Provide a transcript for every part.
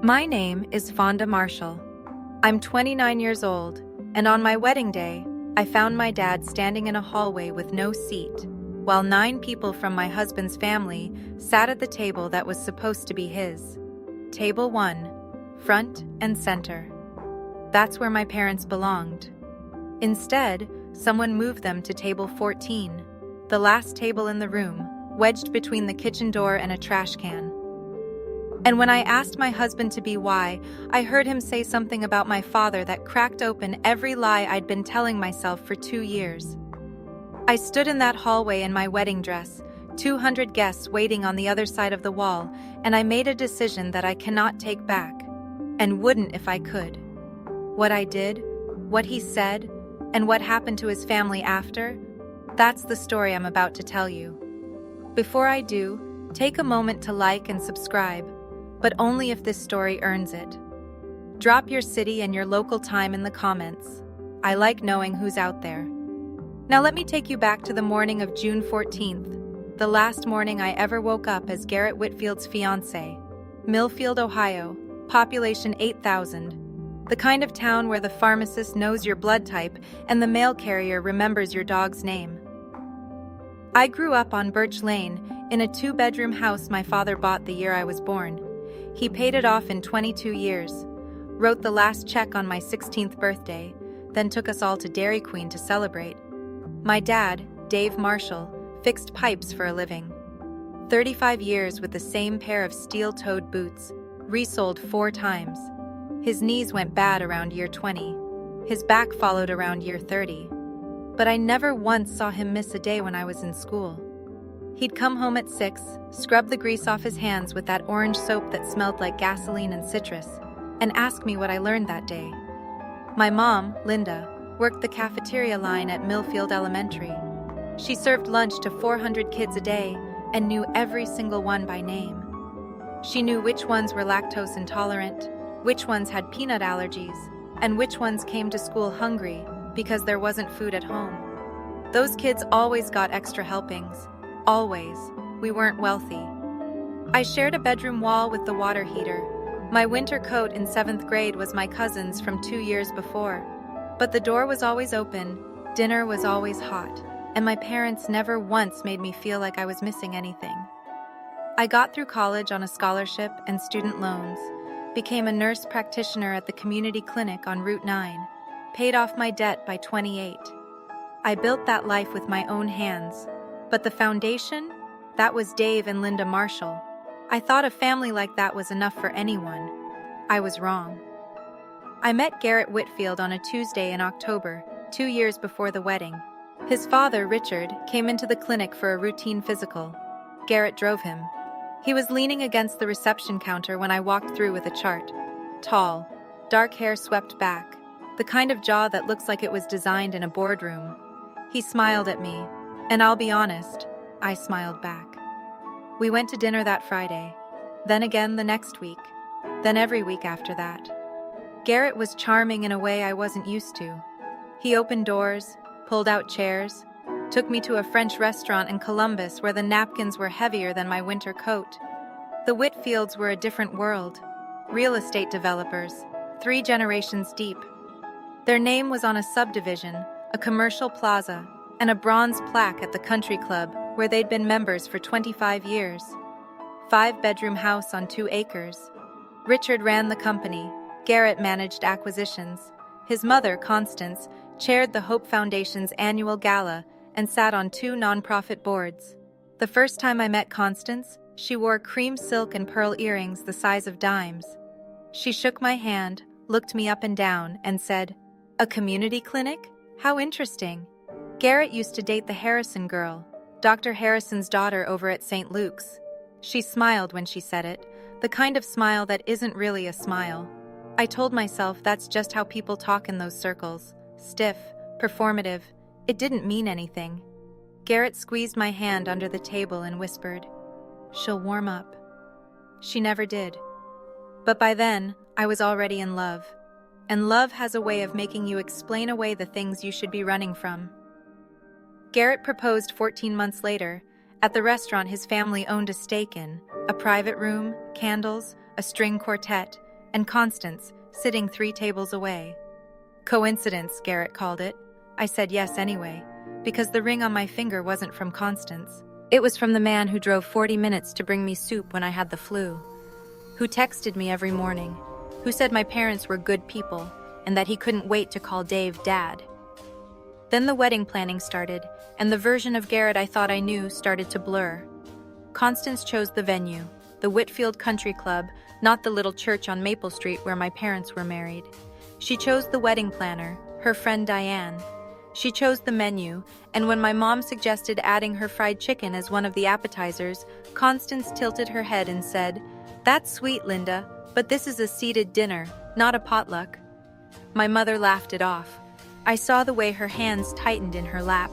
My name is Fonda Marshall. I'm 29 years old, and on my wedding day, I found my dad standing in a hallway with no seat, while 9 people from my husband's family sat at the table that was supposed to be his. Table 1, front and center. That's where my parents belonged. Instead, someone moved them to table 14, the last table in the room, wedged between the kitchen door and a trash can. And when I asked my husband to be why, I heard him say something about my father that cracked open every lie I'd been telling myself for 2 years. I stood in that hallway in my wedding dress, 200 guests waiting on the other side of the wall, and I made a decision that I cannot take back, and wouldn't if I could. What I did, what he said, and what happened to his family after, that's the story I'm about to tell you. Before I do, take a moment to like and subscribe, but only if this story earns it. Drop your city and your local time in the comments. I like knowing who's out there. Now let me take you back to the morning of June 14th, the last morning I ever woke up as Garrett Whitfield's fiancé. Millfield, Ohio, population 8,000. The kind of town where the pharmacist knows your blood type and the mail carrier remembers your dog's name. I grew up on Birch Lane in a 2-bedroom house my father bought the year I was born. He paid it off in 22 years, wrote the last check on my 16th birthday, then took us all to Dairy Queen to celebrate. My dad, Dave Marshall, fixed pipes for a living. 35 years with the same pair of steel-toed boots, resoled 4 times. His knees went bad around year 20. His back followed around year 30. But I never once saw him miss a day when I was in school. He'd come home at 6, scrub the grease off his hands with that orange soap that smelled like gasoline and citrus, and ask me what I learned that day. My mom, Linda, worked the cafeteria line at Millfield Elementary. She served lunch to 400 kids a day and knew every single one by name. She knew which ones were lactose intolerant, which ones had peanut allergies, and which ones came to school hungry because there wasn't food at home. Those kids always got extra helpings. Always. We weren't wealthy. I shared a bedroom wall with the water heater. My winter coat in 7th grade was my cousin's from 2 years before. But the door was always open, dinner was always hot, and my parents never once made me feel like I was missing anything. I got through college on a scholarship and student loans, became a nurse practitioner at the community clinic on Route 9, paid off my debt by 28. I built that life with my own hands. But the foundation? That was Dave and Linda Marshall. I thought a family like that was enough for anyone. I was wrong. I met Garrett Whitfield on a Tuesday in October, 2 years before the wedding. His father, Richard, came into the clinic for a routine physical. Garrett drove him. He was leaning against the reception counter when I walked through with a chart. Tall, dark hair swept back, the kind of jaw that looks like it was designed in a boardroom. He smiled at me. And I'll be honest, I smiled back. We went to dinner that Friday, then again the next week, then every week after that. Garrett was charming in a way I wasn't used to. He opened doors, pulled out chairs, took me to a French restaurant in Columbus where the napkins were heavier than my winter coat. The Whitfields were a different world, real estate developers, 3 generations deep. Their name was on a subdivision, a commercial plaza, and a bronze plaque at the country club where they'd been members for 25 years. 5-bedroom house on 2 acres. Richard ran the company. Garrett managed acquisitions. His mother, Constance, chaired the Hope Foundation's annual gala and sat on 2 nonprofit boards. The first time I met Constance, she wore cream silk and pearl earrings the size of dimes. She shook my hand, looked me up and down, and said, "A community clinic? How interesting." Garrett used to date the Harrison girl, Dr. Harrison's daughter over at St. Luke's. She smiled when she said it, the kind of smile that isn't really a smile. I told myself that's just how people talk in those circles. Stiff, performative. It didn't mean anything. Garrett squeezed my hand under the table and whispered, "She'll warm up." She never did. But by then, I was already in love. And love has a way of making you explain away the things you should be running from. Garrett proposed 14 months later, at the restaurant his family owned a stake in, a private room, candles, a string quartet, and Constance, sitting 3 tables away. Coincidence, Garrett called it. I said yes anyway, because the ring on my finger wasn't from Constance. It was from the man who drove 40 minutes to bring me soup when I had the flu, who texted me every morning, who said my parents were good people and that he couldn't wait to call Dave Dad. Then the wedding planning started, and the version of Garrett I thought I knew started to blur. Constance chose the venue, the Whitfield Country Club, not the little church on Maple Street where my parents were married. She chose the wedding planner, her friend Diane. She chose the menu, and when my mom suggested adding her fried chicken as one of the appetizers, Constance tilted her head and said, "That's sweet, Linda, but this is a seated dinner, not a potluck." My mother laughed it off. I saw the way her hands tightened in her lap.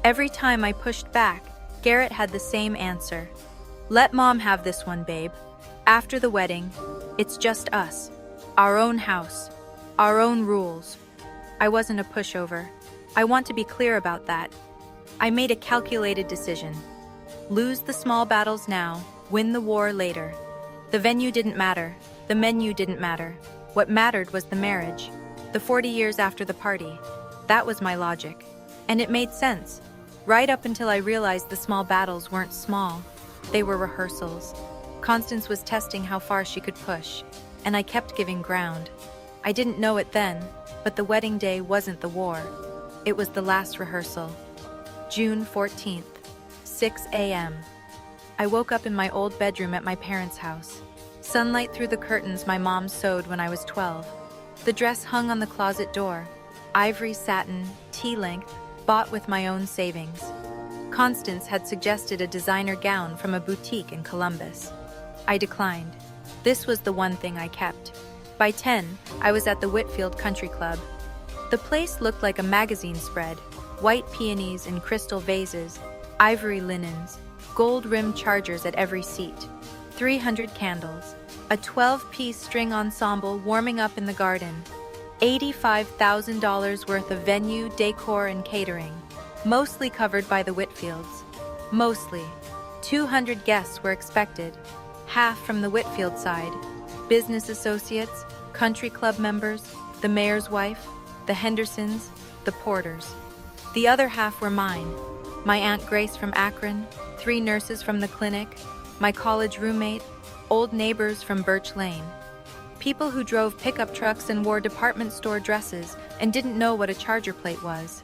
Every time I pushed back, Garrett had the same answer. "Let Mom have this one, babe. After the wedding, it's just us. Our own house. Our own rules." I wasn't a pushover. I want to be clear about that. I made a calculated decision. Lose the small battles now, win the war later. The venue didn't matter. The menu didn't matter. What mattered was the marriage. The 40 years after the party. That was my logic. And it made sense. Right up until I realized the small battles weren't small. They were rehearsals. Constance was testing how far she could push, and I kept giving ground. I didn't know it then, but the wedding day wasn't the war. It was the last rehearsal. June 14th, 6 a.m. I woke up in my old bedroom at my parents' house. Sunlight through the curtains my mom sewed when I was 12. The dress hung on the closet door. Ivory satin, tea-length, bought with my own savings. Constance had suggested a designer gown from a boutique in Columbus. I declined. This was the one thing I kept. By 10, I was at the Whitfield Country Club. The place looked like a magazine spread, white peonies in crystal vases, ivory linens, gold-rimmed chargers at every seat, 300 candles, a 12-piece string ensemble warming up in the garden, $85,000 worth of venue, decor, and catering, mostly covered by the Whitfields. Mostly. 200 guests were expected, half from the Whitfield side, business associates, country club members, the mayor's wife, the Hendersons, the Porters. The other half were mine. My Aunt Grace from Akron, 3 nurses from the clinic, my college roommate, old neighbors from Birch Lane. People who drove pickup trucks and wore department store dresses and didn't know what a charger plate was.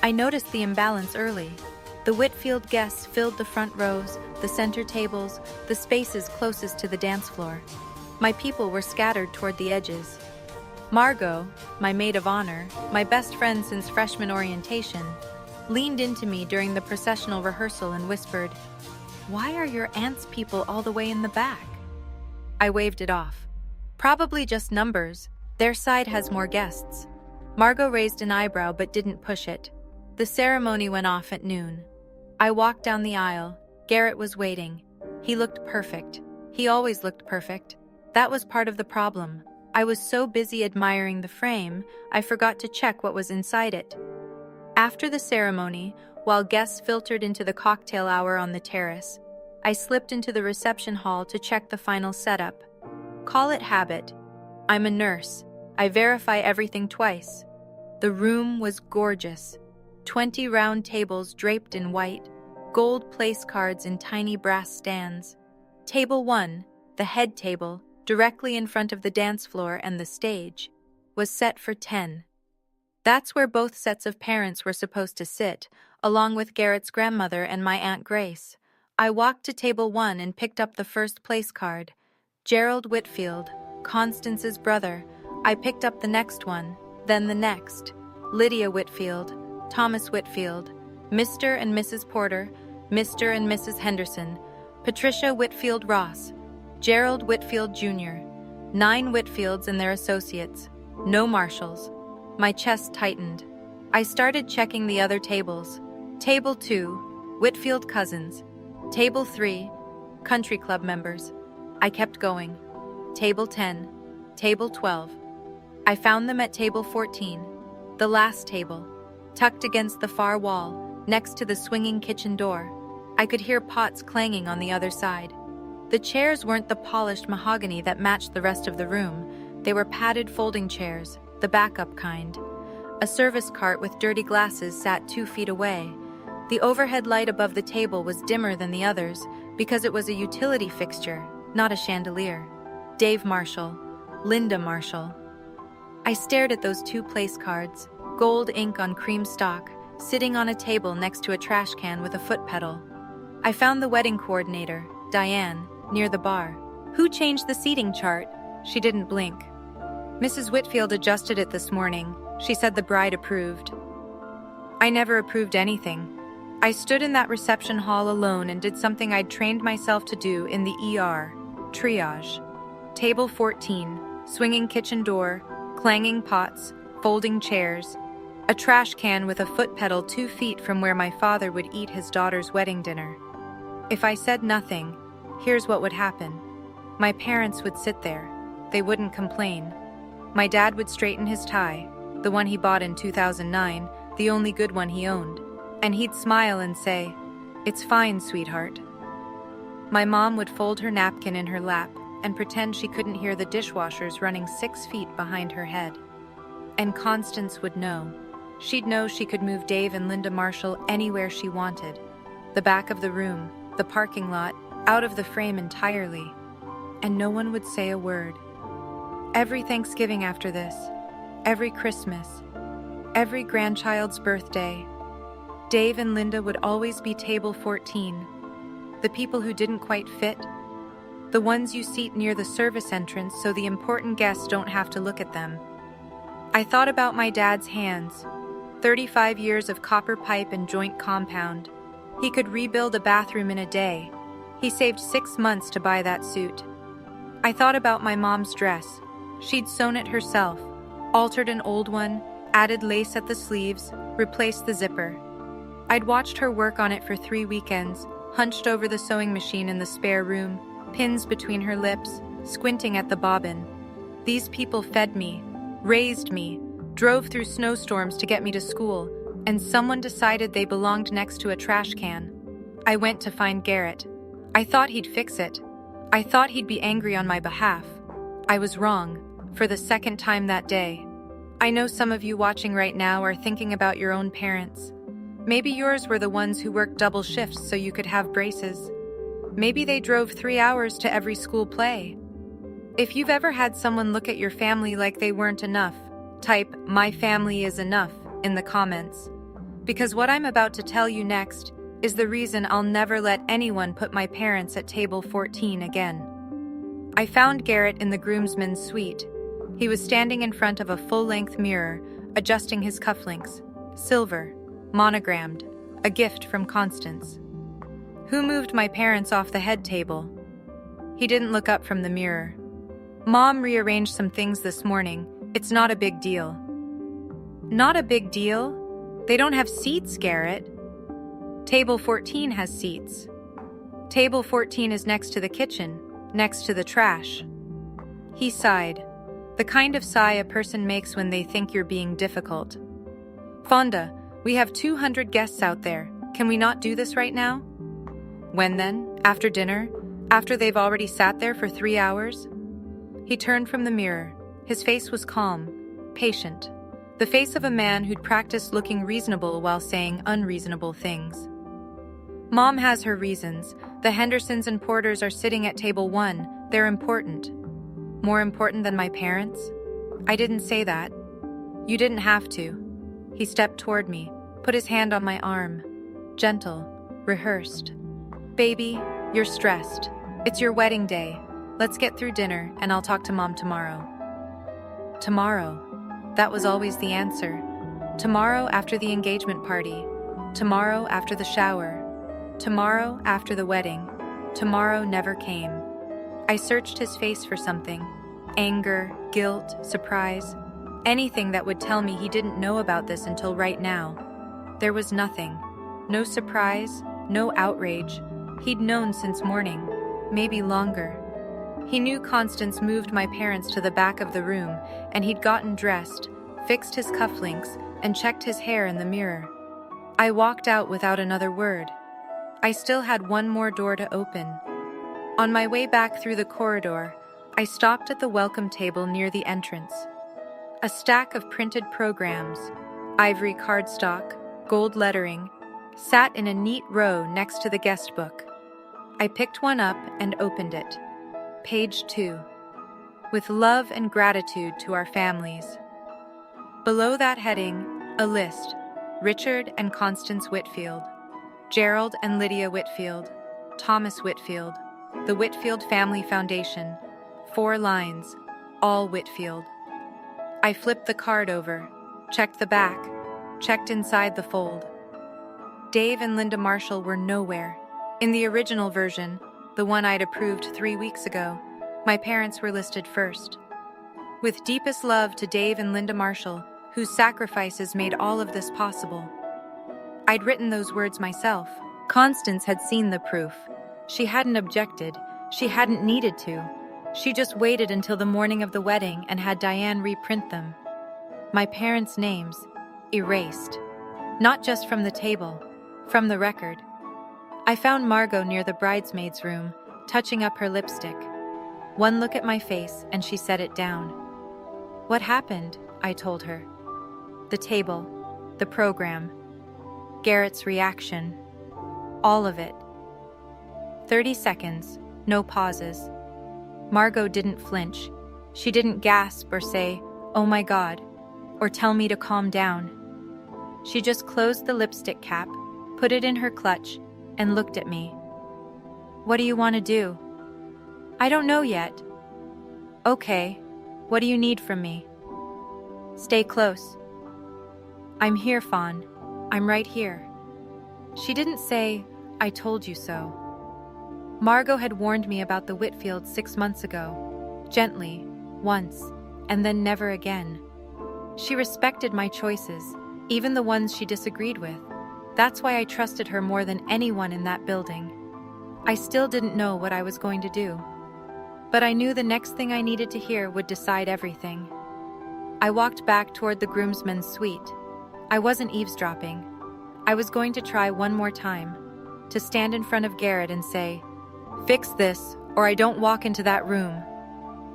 I noticed the imbalance early. The Whitfield guests filled the front rows, the center tables, the spaces closest to the dance floor. My people were scattered toward the edges. Margot, my maid of honor, my best friend since freshman orientation, leaned into me during the processional rehearsal and whispered, "Why are your aunt's people all the way in the back?" I waved it off. "Probably just numbers. Their side has more guests." Margot raised an eyebrow but didn't push it. The ceremony went off at noon. I walked down the aisle. Garrett was waiting. He looked perfect. He always looked perfect. That was part of the problem. I was so busy admiring the frame, I forgot to check what was inside it. After the ceremony, while guests filtered into the cocktail hour on the terrace, I slipped into the reception hall to check the final setup. Call it habit. I'm a nurse. I verify everything twice. The room was gorgeous. 20 round tables draped in white, gold place cards in tiny brass stands. Table 1, the head table, directly in front of the dance floor and the stage, was set for 10. That's where both sets of parents were supposed to sit, along with Garrett's grandmother and my Aunt Grace. I walked to table 1 and picked up the first place card. Gerald Whitfield, Constance's brother. I picked up the next one, then the next. Lydia Whitfield, Thomas Whitfield, Mr. and Mrs. Porter, Mr. and Mrs. Henderson, Patricia Whitfield Ross, Gerald Whitfield Jr., 9 Whitfields and their associates, no marshals. My chest tightened. I started checking the other tables. Table 2, Whitfield cousins. Table 3, country club members. I kept going. Table 10, table 12. I found them at table 14, the last table, tucked against the far wall, next to the swinging kitchen door. I could hear pots clanging on the other side. The chairs weren't the polished mahogany that matched the rest of the room. They were padded folding chairs, the backup kind. A service cart with dirty glasses sat 2 feet away. The overhead light above the table was dimmer than the others because it was a utility fixture, not a chandelier. Dave Marshall, Linda Marshall. I stared at those 2 place cards, gold ink on cream stock, sitting on a table next to a trash can with a foot pedal. I found the wedding coordinator, Diane, near the bar. Who changed the seating chart? She didn't blink. Mrs. Whitfield adjusted it this morning. She said the bride approved. I never approved anything. I stood in that reception hall alone and did something I'd trained myself to do in the ER, triage. Table 14, swinging kitchen door, clanging pots, folding chairs, a trash can with a foot pedal 2 feet from where my father would eat his daughter's wedding dinner. If I said nothing, here's what would happen. My parents would sit there. They wouldn't complain. My dad would straighten his tie, the one he bought in 2009, the only good one he owned, and he'd smile and say, "It's fine, sweetheart." My mom would fold her napkin in her lap and pretend she couldn't hear the dishwashers running 6 feet behind her head. And Constance would know. She'd know she could move Dave and Linda Marshall anywhere she wanted. The back of the room, the parking lot, out of the frame entirely. And no one would say a word. Every Thanksgiving after this, every Christmas, every grandchild's birthday, Dave and Linda would always be table 14. The people who didn't quite fit. The ones you seat near the service entrance so the important guests don't have to look at them. I thought about my dad's hands. 35 years of copper pipe and joint compound. He could rebuild a bathroom in a day. He saved 6 months to buy that suit. I thought about my mom's dress. She'd sewn it herself, altered an old one, added lace at the sleeves, replaced the zipper. I'd watched her work on it for 3 weekends, hunched over the sewing machine in the spare room, pins between her lips, squinting at the bobbin. These people fed me, raised me, drove through snowstorms to get me to school, and someone decided they belonged next to a trash can. I went to find Garrett. I thought he'd fix it. I thought he'd be angry on my behalf. I was wrong, for the second time that day. I know some of you watching right now are thinking about your own parents. Maybe yours were the ones who worked double shifts so you could have braces. Maybe they drove 3 hours to every school play. If you've ever had someone look at your family like they weren't enough, type "My family is enough" in the comments. Because what I'm about to tell you next is the reason I'll never let anyone put my parents at table 14 again. I found Garrett in the groomsmen's suite. He was standing in front of a full-length mirror, adjusting his cufflinks. Silver, monogrammed, a gift from Constance. Who moved my parents off the head table? He didn't look up from the mirror. Mom rearranged some things this morning. It's not a big deal. Not a big deal? They don't have seats, Garrett. Table 14 has seats. Table 14 is next to the kitchen, next to the trash. He sighed, the kind of sigh a person makes when they think you're being difficult. Fonda, we have 200 guests out there. Can we not do this right now? When then? After dinner? After they've already sat there for 3 hours? He turned from the mirror. His face was calm, patient. The face of a man who'd practiced looking reasonable while saying unreasonable things. Mom has her reasons. The Hendersons and Porters are sitting at table 1. They're important. More important than my parents? I didn't say that. You didn't have to. He stepped toward me, put his hand on my arm. Gentle, rehearsed. Baby, you're stressed. It's your wedding day. Let's get through dinner and I'll talk to Mom tomorrow. Tomorrow. That was always the answer. Tomorrow after the engagement party. Tomorrow after the shower. Tomorrow after the wedding. Tomorrow never came. I searched his face for something. Anger, guilt, surprise. Anything that would tell me he didn't know about this until right now. There was nothing. No surprise, no outrage. He'd known since morning, maybe longer. He knew Constance moved my parents to the back of the room, and he'd gotten dressed, fixed his cufflinks, and checked his hair in the mirror. I walked out without another word. I still had one more door to open. On my way back through the corridor, I stopped at the welcome table near the entrance. A stack of printed programs, ivory cardstock, gold lettering, sat in a neat row next to the guest book. I picked one up and opened it. Page 2. With love and gratitude to our families. Below that heading, a list. Richard and Constance Whitfield. Gerald and Lydia Whitfield. Thomas Whitfield. The Whitfield Family Foundation. 4 lines. All Whitfield. I flipped the card over, checked the back, checked inside the fold. Dave and Linda Marshall were nowhere. In the original version, the one I'd approved 3 weeks ago, my parents were listed first. With deepest love to Dave and Linda Marshall, whose sacrifices made all of this possible. I'd written those words myself. Constance had seen the proof. She hadn't objected. She hadn't needed to. She just waited until the morning of the wedding and had Diane reprint them. My parents' names, erased. Not just from the table, from the record. I found Margot near the bridesmaid's room, touching up her lipstick. One look at my face and she set it down. What happened? I told her. The table, the program, Garrett's reaction, all of it. 30 seconds, no pauses. Margot didn't flinch. She didn't gasp or say, "Oh my God," or tell me to calm down. She just closed the lipstick cap, put it in her clutch, and looked at me. "What do you want to do?" "I don't know yet." "Okay, what do you need from me?" "Stay close." "I'm here, Fawn. I'm right here." She didn't say, "I told you so." Margot had warned me about the Whitfields 6 months ago, gently, once, and then never again. She respected my choices, even the ones she disagreed with. That's why I trusted her more than anyone in that building. I still didn't know what I was going to do, but I knew the next thing I needed to hear would decide everything. I walked back toward the groomsmen's suite. I wasn't eavesdropping. I was going to try one more time, to stand in front of Garrett and say, "Fix this, or I don't walk into that room."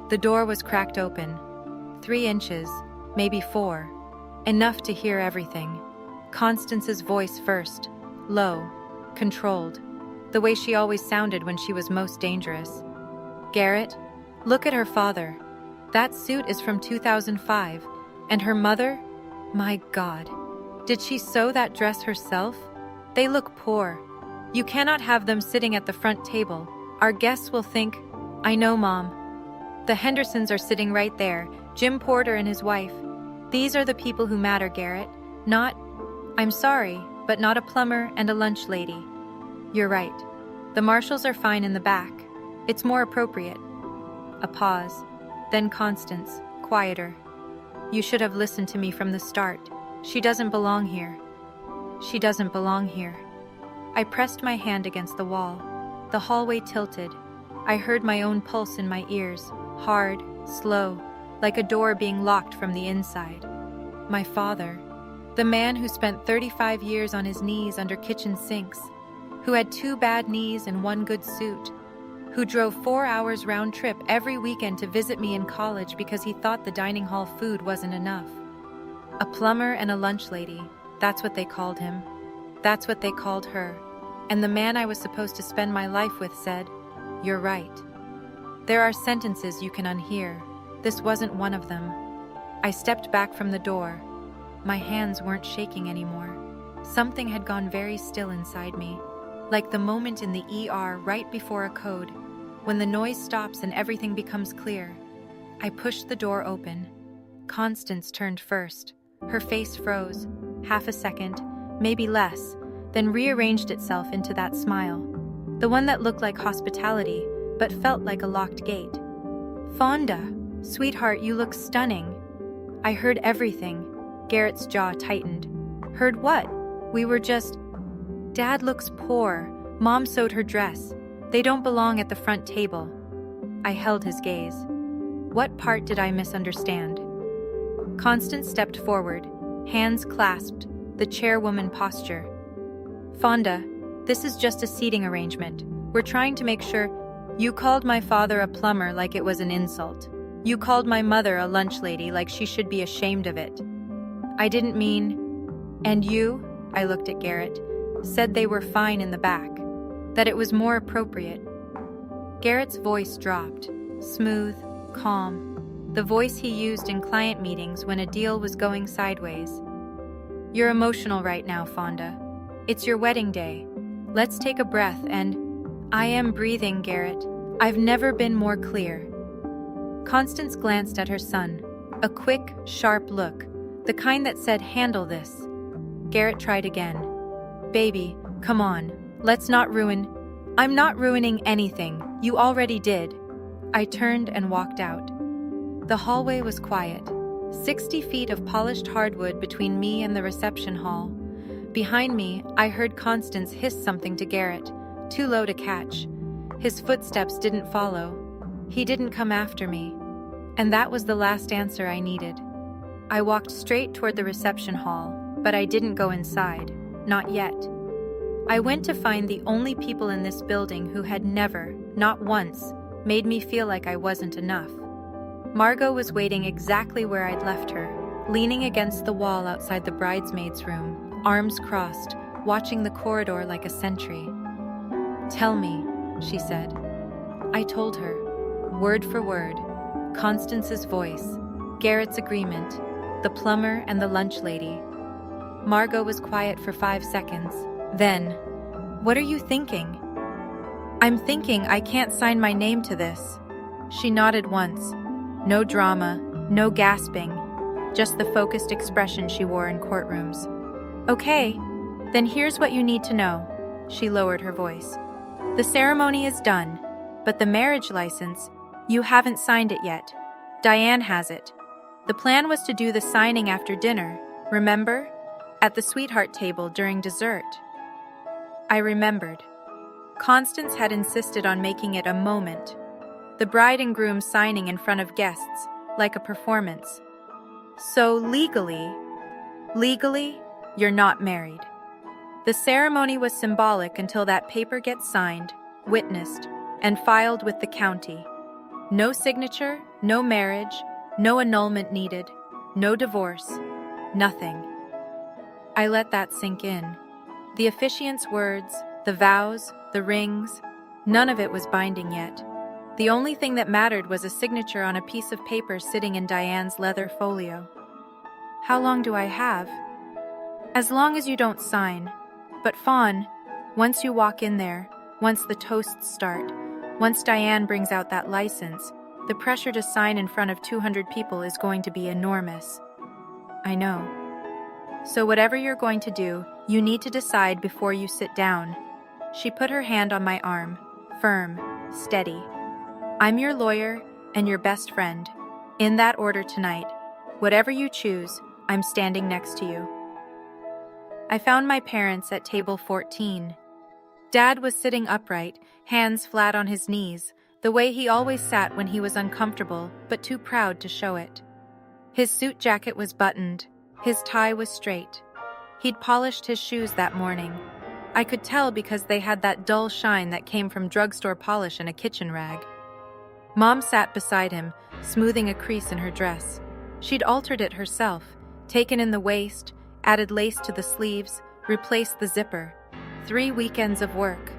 The door was cracked open. 3 inches, maybe 4. Enough to hear everything. Constance's voice first, low, controlled, the way she always sounded when she was most dangerous. "Garrett, look at her father. That suit is from 2005. And her mother? My God. Did she sew that dress herself? They look poor. You cannot have them sitting at the front table. Our guests will think, 'I know, Mom.' The Hendersons are sitting right there, Jim Porter and his wife. These are the people who matter, Garrett. Not, I'm sorry, but not a plumber and a lunch lady." "You're right. The Marshalls are fine in the back. It's more appropriate." A pause. Then Constance, quieter. "You should have listened to me from the start. She doesn't belong here. She doesn't belong here." I pressed my hand against the wall. The hallway tilted. I heard my own pulse in my ears, hard, slow, like a door being locked from the inside. My father, the man who spent 35 years on his knees under kitchen sinks, who had 2 bad knees and 1 good suit, who drove 4 hours round trip every weekend to visit me in college because he thought the dining hall food wasn't enough. A plumber and a lunch lady, that's what they called him. That's what they called her. And the man I was supposed to spend my life with said, "You're right." There are sentences you can unhear. This wasn't one of them. I stepped back from the door. My hands weren't shaking anymore. Something had gone very still inside me, like the moment in the ER right before a code, when the noise stops and everything becomes clear. I pushed the door open. Constance turned first. Her face froze, half a second, maybe less, then rearranged itself into that smile, the one that looked like hospitality, but felt like a locked gate. "Fonda, sweetheart, you look stunning." I heard everything. Garrett's jaw tightened. "Heard what?" "We were just..." "Dad looks poor. Mom sewed her dress. They don't belong at the front table." I held his gaze. What part did I misunderstand? Constance stepped forward, hands clasped, the chairwoman posture. "Fonda, this is just a seating arrangement. We're trying to make sure..." You called my father a plumber like it was an insult. You called my mother a lunch lady like she should be ashamed of it. I didn't mean... And you, I looked at Garrett, said they were fine in the back, that it was more appropriate. Garrett's voice dropped, smooth, calm, the voice he used in client meetings when a deal was going sideways. You're emotional right now, Fonda. It's your wedding day. Let's take a breath and... I am breathing, Garrett. I've never been more clear. Constance glanced at her son, a quick, sharp look, the kind that said, handle this. Garrett tried again. Baby, come on, let's not ruin... I'm not ruining anything, you already did. I turned and walked out. The hallway was quiet, 60 feet of polished hardwood between me and the reception hall. Behind me, I heard Constance hiss something to Garrett, too low to catch. His footsteps didn't follow. He didn't come after me. And that was the last answer I needed. I walked straight toward the reception hall, but I didn't go inside. Not yet. I went to find the only people in this building who had never, not once, made me feel like I wasn't enough. Margot was waiting exactly where I'd left her, leaning against the wall outside the bridesmaids' room, arms crossed, watching the corridor like a sentry. Tell me, she said. I told her, word for word, Constance's voice, Garrett's agreement, the plumber and the lunch lady. Margot was quiet for 5 seconds. Then, what are you thinking? I'm thinking I can't sign my name to this. She nodded once. No drama, no gasping, just the focused expression she wore in courtrooms. Okay, then here's what you need to know. She lowered her voice. The ceremony is done, but the marriage license, you haven't signed it yet. Diane has it. The plan was to do the signing after dinner, remember? At the sweetheart table during dessert. I remembered. Constance had insisted on making it a moment. The bride and groom signing in front of guests, like a performance. So legally, you're not married. The ceremony was symbolic until that paper gets signed, witnessed, and filed with the county. No signature, no marriage, no annulment needed, no divorce, nothing. I let that sink in. The officiant's words, the vows, the rings, none of it was binding yet. The only thing that mattered was a signature on a piece of paper sitting in Diane's leather folio. How long do I have? As long as you don't sign. But Fawn, once you walk in there, once the toasts start, once Diane brings out that license, the pressure to sign in front of 200 people is going to be enormous. I know. So whatever you're going to do, you need to decide before you sit down. She put her hand on my arm, firm, steady. I'm your lawyer and your best friend. In that order tonight. Whatever you choose, I'm standing next to you. I found my parents at table 14. Dad was sitting upright, hands flat on his knees, the way he always sat when he was uncomfortable but too proud to show it. His suit jacket was buttoned, his tie was straight. He'd polished his shoes that morning. I could tell because they had that dull shine that came from drugstore polish and a kitchen rag. Mom sat beside him, smoothing a crease in her dress. She'd altered it herself, taken in the waist, added lace to the sleeves, replaced the zipper. 3 weekends of work.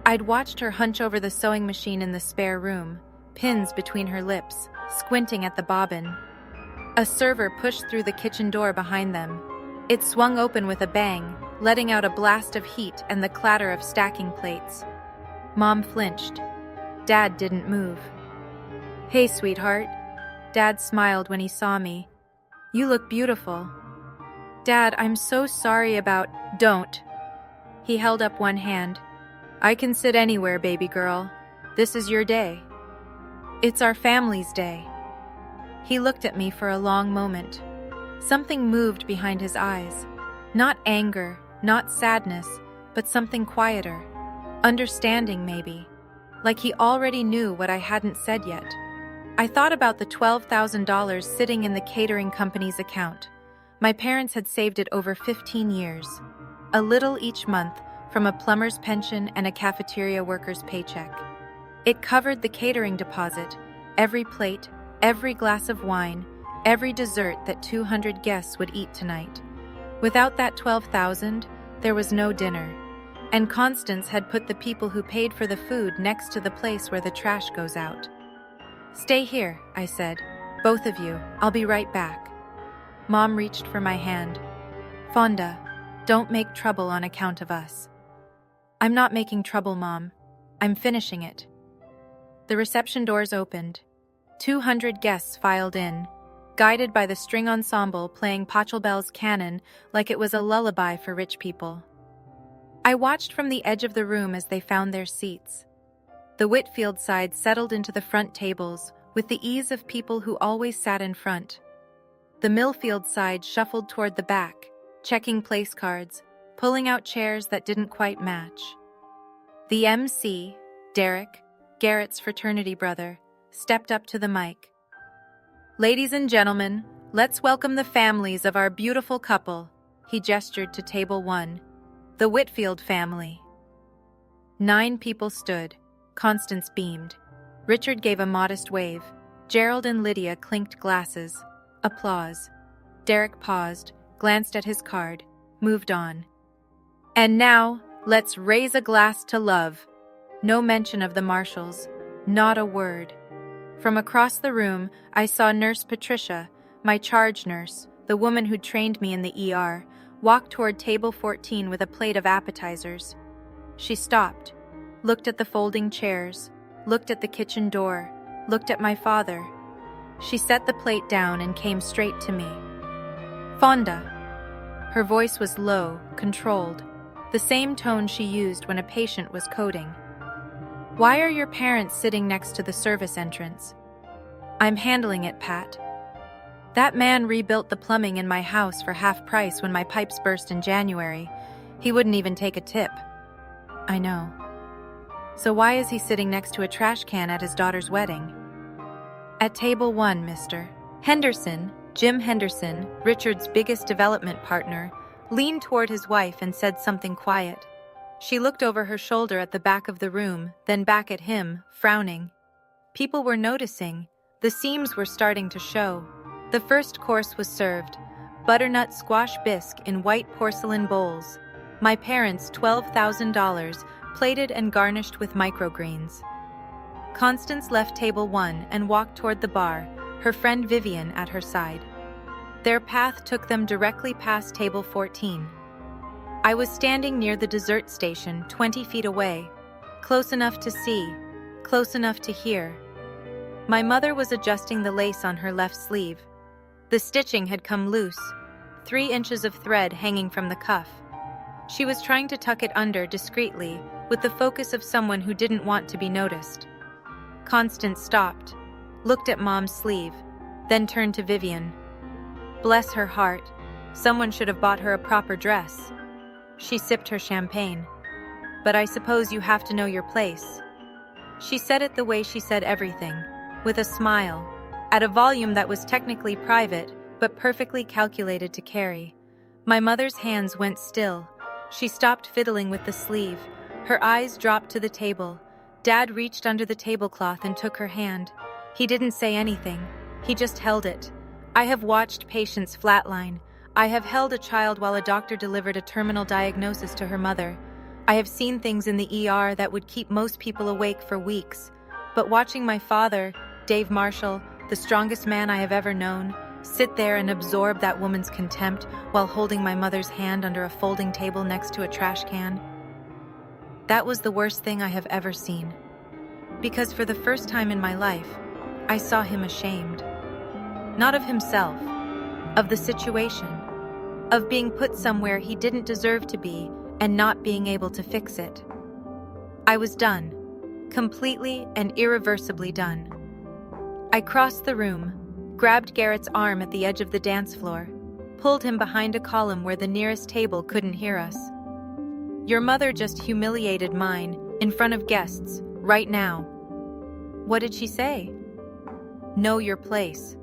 I'd watched her hunch over the sewing machine in the spare room, pins between her lips, squinting at the bobbin. A server pushed through the kitchen door behind them. It swung open with a bang, letting out a blast of heat and the clatter of stacking plates. Mom flinched. Dad didn't move. Hey, sweetheart. Dad smiled when he saw me. You look beautiful. Dad, I'm so sorry about... Don't. He held up one hand. I can sit anywhere, baby girl. This is your day. It's our family's day. He looked at me for a long moment. Something moved behind his eyes. Not anger, not sadness, but something quieter. Understanding, maybe. Like he already knew what I hadn't said yet. I thought about the $12,000 sitting in the catering company's account. My parents had saved it over 15 years. A little each month from a plumber's pension and a cafeteria worker's paycheck. It covered the catering deposit, every plate, every glass of wine, every dessert that 200 guests would eat tonight. Without that 12,000, there was no dinner. And Constance had put the people who paid for the food next to the place where the trash goes out. "Stay here," I said. "Both of you. I'll be right back." Mom reached for my hand. "Fonda, don't make trouble on account of us." "I'm not making trouble, Mom. I'm finishing it." The reception doors opened. 200 guests filed in, guided by the string ensemble playing Pachelbel's canon like it was a lullaby for rich people. I watched from the edge of the room as they found their seats. The Whitfield side settled into the front tables with the ease of people who always sat in front. The Millfield side shuffled toward the back, checking place cards, pulling out chairs that didn't quite match. The MC, Derek, Garrett's fraternity brother, stepped up to the mic. "Ladies and gentlemen, let's welcome the families of our beautiful couple," he gestured to table 1, the Whitfield family. 9 people stood. Constance beamed. Richard gave a modest wave. Gerald and Lydia clinked glasses. Applause. Derek paused, glanced at his card, moved on. "And now, let's raise a glass to love." No mention of the Marshalls. Not a word. From across the room, I saw Nurse Patricia, my charge nurse, the woman who trained me in the ER, walk toward table 14 with a plate of appetizers. She stopped, looked at the folding chairs, looked at the kitchen door, looked at my father. She set the plate down and came straight to me. "Fonda." Her voice was low, controlled, the same tone she used when a patient was coding. "Why are your parents sitting next to the service entrance?" "I'm handling it, Pat. That man rebuilt the plumbing in my house for half price when my pipes burst in January. He wouldn't even take a tip." "I know. So why is he sitting next to a trash can at his daughter's wedding?" "At table 1, Mr. Henderson, Jim Henderson, Richard's biggest development partner, leaned toward his wife and said something quiet. She looked over her shoulder at the back of the room, then back at him, frowning. People were noticing. The seams were starting to show. The first course was served, butternut squash bisque in white porcelain bowls. My parents' $12,000, plated and garnished with microgreens. Constance left table 1 and walked toward the bar, her friend Vivian at her side. Their path took them directly past table 14. I was standing near the dessert station, 20 feet away, close enough to see, close enough to hear. My mother was adjusting the lace on her left sleeve. The stitching had come loose, 3 inches of thread hanging from the cuff. She was trying to tuck it under discreetly, with the focus of someone who didn't want to be noticed. Constance stopped, looked at Mom's sleeve, then turned to Vivian. Bless her heart, someone should have bought her a proper dress. She sipped her champagne. "But I suppose you have to know your place." She said it the way she said everything, with a smile, at a volume that was technically private, but perfectly calculated to carry. My mother's hands went still. She stopped fiddling with the sleeve. Her eyes dropped to the table. Dad reached under the tablecloth and took her hand. He didn't say anything. He just held it. I have watched patients flatline. I have held a child while a doctor delivered a terminal diagnosis to her mother. I have seen things in the ER that would keep most people awake for weeks. But watching my father, Dave Marshall, the strongest man I have ever known, sit there and absorb that woman's contempt while holding my mother's hand under a folding table next to a trash can, that was the worst thing I have ever seen. Because for the first time in my life, I saw him ashamed. Not of himself, of the situation, of being put somewhere he didn't deserve to be and not being able to fix it. I was done, completely and irreversibly done. I crossed the room, grabbed Garrett's arm at the edge of the dance floor, pulled him behind a column where the nearest table couldn't hear us. "Your mother just humiliated mine, in front of guests, right now." "What did she say?" "Know your place.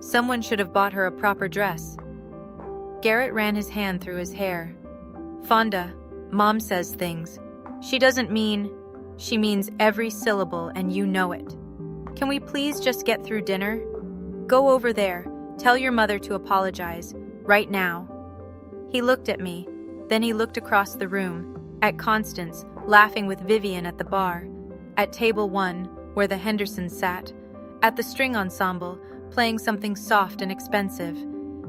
Someone should have bought her a proper dress." Garrett ran his hand through his hair. "Fonda, Mom says things. She doesn't mean..." She means every syllable, and you know it. Can we please just get through dinner? Go over there. Tell your mother to apologize. Right now. He looked at me. Then he looked across the room, at Constance, laughing with Vivian at the bar, at table 1, where the Hendersons sat, at the string ensemble, playing something soft and expensive.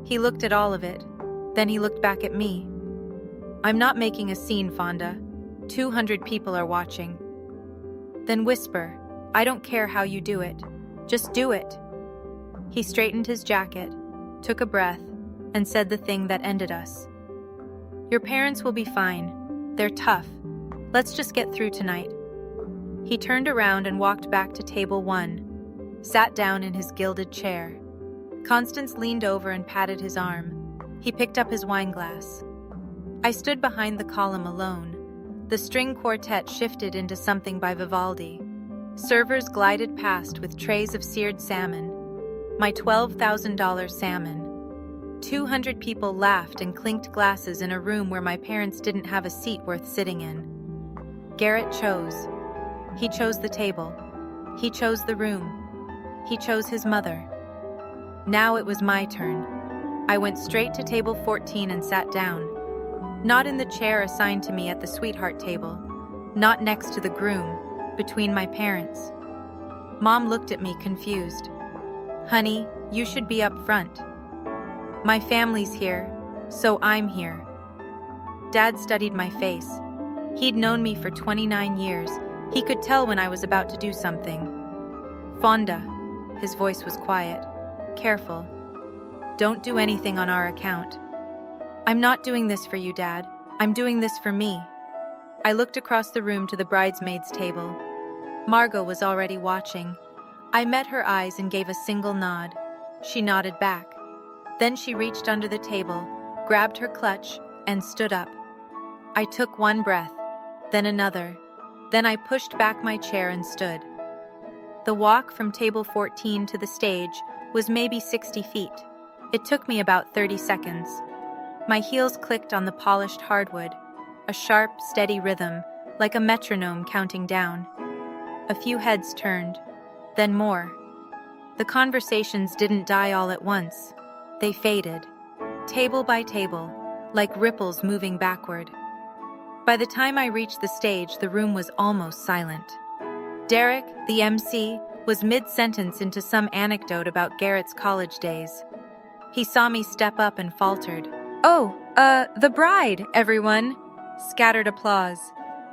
He looked at all of it. Then he looked back at me. I'm not making a scene, Fonda. 200 people are watching. Then whisper, I don't care how you do it. Just do it. He straightened his jacket, took a breath, and said the thing that ended us. Your parents will be fine. They're tough. Let's just get through tonight. He turned around and walked back to table 1, sat down in his gilded chair. Constance leaned over and patted his arm. He picked up his wine glass. I stood behind the column alone. The string quartet shifted into something by Vivaldi. Servers glided past with trays of seared salmon. My $12,000 salmon. 200 people laughed and clinked glasses in a room where my parents didn't have a seat worth sitting in. Garrett chose. He chose the table. He chose the room. He chose his mother. Now it was my turn. I went straight to table 14 and sat down. Not in the chair assigned to me at the sweetheart table. Not next to the groom, between my parents. Mom looked at me confused. Honey, you should be up front. My family's here, so I'm here. Dad studied my face. He'd known me for 29 years. He could tell when I was about to do something. Fonda, his voice was quiet. Careful. Don't do anything on our account. I'm not doing this for you, Dad. I'm doing this for me. I looked across the room to the bridesmaids' table. Margot was already watching. I met her eyes and gave a single nod. She nodded back. Then she reached under the table, grabbed her clutch, and stood up. I took one breath, then another. Then I pushed back my chair and stood. The walk from table 14 to the stage was maybe 60 feet. It took me about 30 seconds. My heels clicked on the polished hardwood, a sharp, steady rhythm, like a metronome counting down. A few heads turned, then more. The conversations didn't die all at once. They faded, table by table, like ripples moving backward. By the time I reached the stage, the room was almost silent. Derek, the MC, was mid-sentence into some anecdote about Garrett's college days. He saw me step up and faltered. Oh, the bride, everyone! Scattered applause.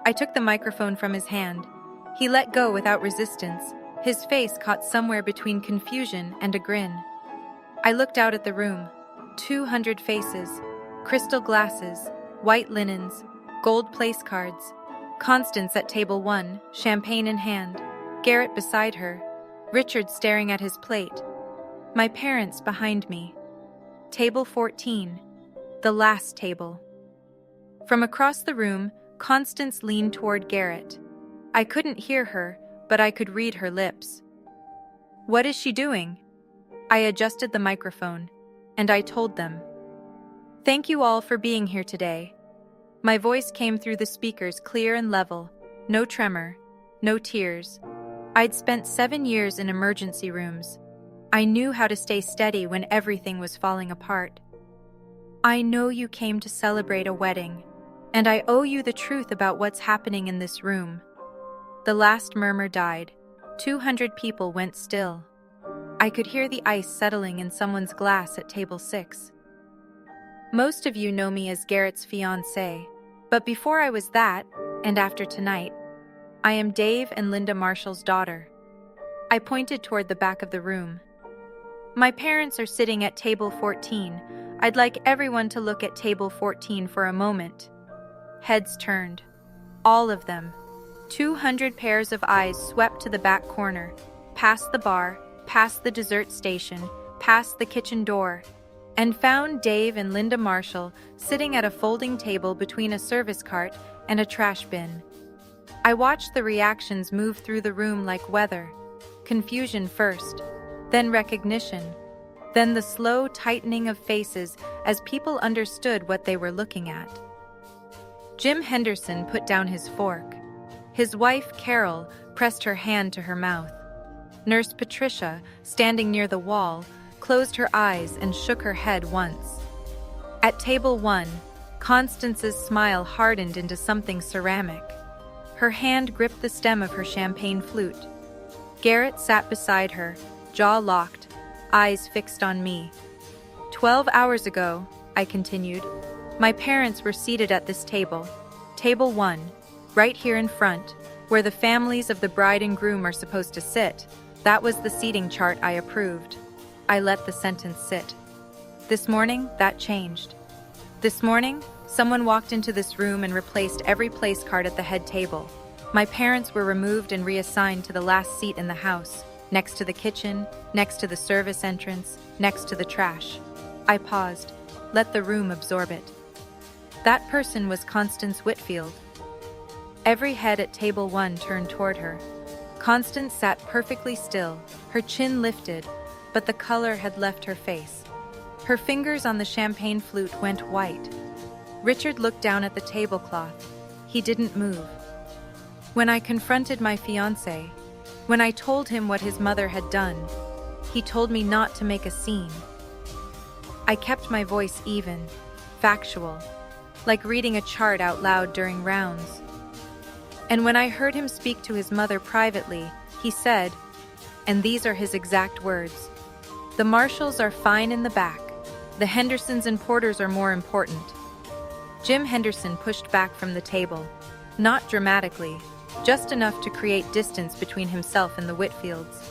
I took the microphone from his hand. He let go without resistance, his face caught somewhere between confusion and a grin. I looked out at the room. 200 faces, crystal glasses, white linens, gold place cards. Constance at table 1, champagne in hand. Garrett beside her. Richard staring at his plate. My parents behind me. Table 14. The last table. From across the room, Constance leaned toward Garrett. I couldn't hear her, but I could read her lips. What is she doing? I adjusted the microphone, and I told them. Thank you all for being here today. My voice came through the speakers clear and level, no tremor, no tears. I'd spent 7 years in emergency rooms. I knew how to stay steady when everything was falling apart. I know you came to celebrate a wedding, and I owe you the truth about what's happening in this room. The last murmur died. 200 people went still. I could hear the ice settling in someone's glass at table 6. Most of you know me as Garrett's fiancée, but before I was that, and after tonight, I am Dave and Linda Marshall's daughter. I pointed toward the back of the room. My parents are sitting at table 14. I'd like everyone to look at table 14 for a moment. Heads turned. All of them. 200 pairs of eyes swept to the back corner, past the bar, past the dessert station, past the kitchen door, and found Dave and Linda Marshall sitting at a folding table between a service cart and a trash bin. I watched the reactions move through the room like weather. Confusion first, then recognition, then the slow tightening of faces as people understood what they were looking at. Jim Henderson put down his fork. His wife, Carol, pressed her hand to her mouth. Nurse Patricia, standing near the wall, closed her eyes and shook her head once. At table 1, Constance's smile hardened into something ceramic. Her hand gripped the stem of her champagne flute. Garrett sat beside her, jaw locked, eyes fixed on me. 12 hours ago, I continued, my parents were seated at this table. Table 1, right here in front, where the families of the bride and groom are supposed to sit. That was the seating chart I approved. I let the sentence sit. This morning, that changed. This morning, someone walked into this room and replaced every place card at the head table. My parents were removed and reassigned to the last seat in the house, next to the kitchen, next to the service entrance, next to the trash. I paused, let the room absorb it. That person was Constance Whitfield. Every head at table 1 turned toward her. Constance sat perfectly still, her chin lifted, but the color had left her face. Her fingers on the champagne flute went white. Richard looked down at the tablecloth. He didn't move. When I confronted my fiancé, when I told him what his mother had done, he told me not to make a scene. I kept my voice even, factual, like reading a chart out loud during rounds. And when I heard him speak to his mother privately, he said, and these are his exact words, "The Marshalls are fine in the back. The Hendersons and Porters are more important." Jim Henderson pushed back from the table, not dramatically, just enough to create distance between himself and the Whitfields.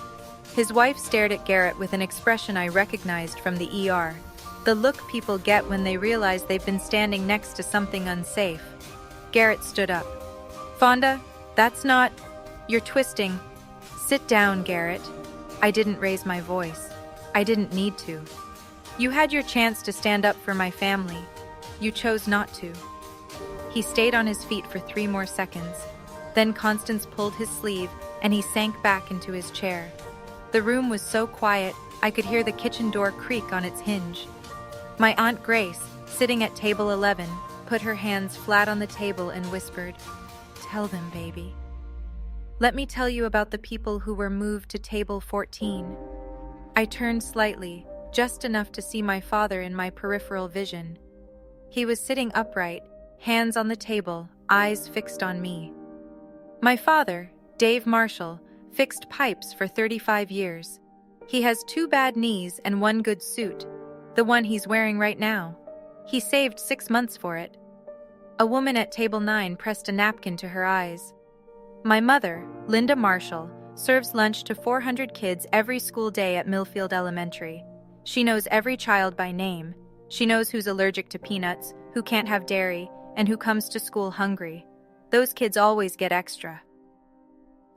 His wife stared at Garrett with an expression I recognized from the ER, the look people get when they realize they've been standing next to something unsafe. Garrett stood up. "Fonda, that's not... You're twisting." "Sit down, Garrett." I didn't raise my voice. I didn't need to. "You had your chance to stand up for my family. You chose not to." He stayed on his feet for 3 more seconds. Then Constance pulled his sleeve, and he sank back into his chair. The room was so quiet, I could hear the kitchen door creak on its hinge. My Aunt Grace, sitting at table 11, put her hands flat on the table and whispered, "Tell them, baby." "Let me tell you about the people who were moved to table 14. I turned slightly, just enough to see my father in my peripheral vision. He was sitting upright, hands on the table, eyes fixed on me. My father, Dave Marshall, fixed pipes for 35 years. He has 2 bad knees and 1 good suit, the one he's wearing right now. He saved 6 months for it. A woman at table 9 pressed a napkin to her eyes. My mother, Linda Marshall, serves lunch to 400 kids every school day at Millfield Elementary. She knows every child by name. She knows who's allergic to peanuts, who can't have dairy, and who comes to school hungry. Those kids always get extra."